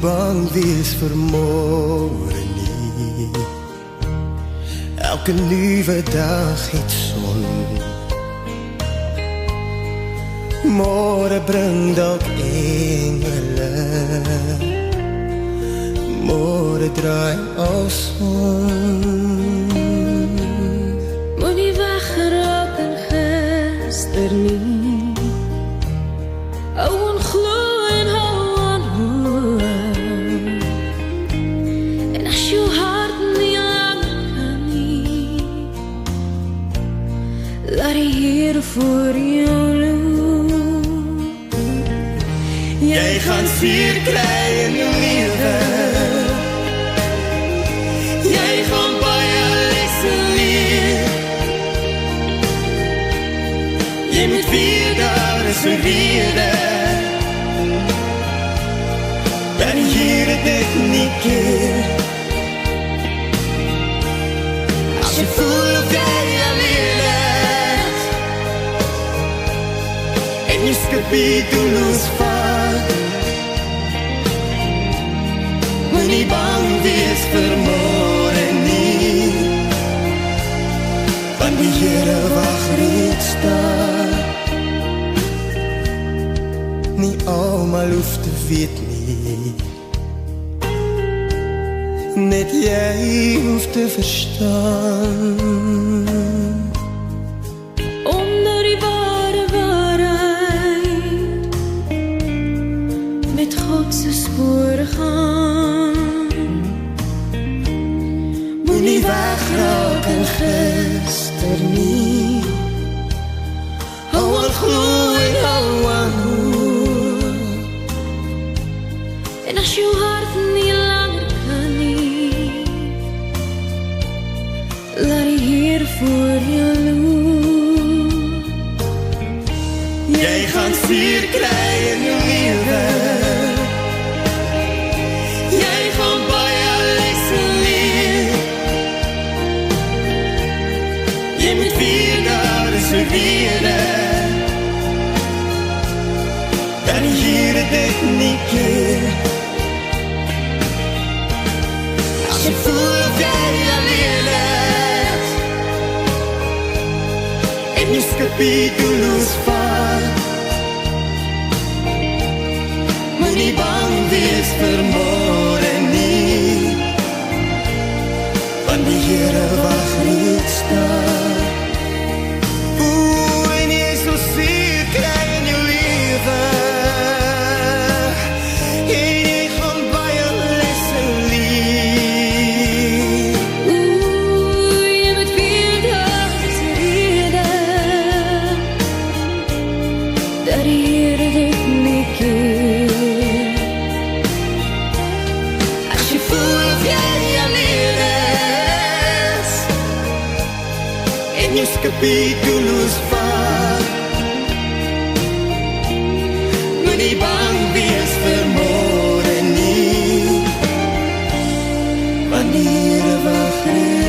bang wees vir môre nie. Elke nuwe dag het son. Môre bring dalk engele. Môre draai als son. Moenie weggeraak in gister nie. Hou aan glo en hou aan hoop. En as jou hart nie langer kan nie, laat die Here voor jou loop. Jy gaan vuur kry in jou lewe. Jy gaan baie lesse leer. Jy moet weet daar is 'n rede. Dat die Here dit nie keer. As jy voel of jy alleen is, en jy skipie doelloos vaart, moenie bang wees vir môre nie, want die Here wag reeds daar. Nie almal hoef te weet nie, net jy hoef te verstaan. Onder die ware waarheid, met God se spore gaan. Moenie wegraak in gister nie, hou aan glo en hou aan hoop. En as jou hart nie langer kan nie, laat die Here voor jou loop. Jy gaan vuur kry in jou lewe. Jy gaan baie lesse leer. Jy moet weet daar is 'n rede. Dat die Here dit nie keer. As jy voel of jy alleen is, en jy skipie doelloos vaart, moenie bang wees vir môre nie, want die Here wag reeds daar. Oeh, en jy sal seer kry in jou lewe. En jy gaan baie lesse leer. Oeh, jy moet weet daar is 'n rede, dat die Here dit nie keer. As jy voel of jy alleen is, en jy skipie doelloos vaart, moenie bang wees vir môre nie, want die Here wag reeds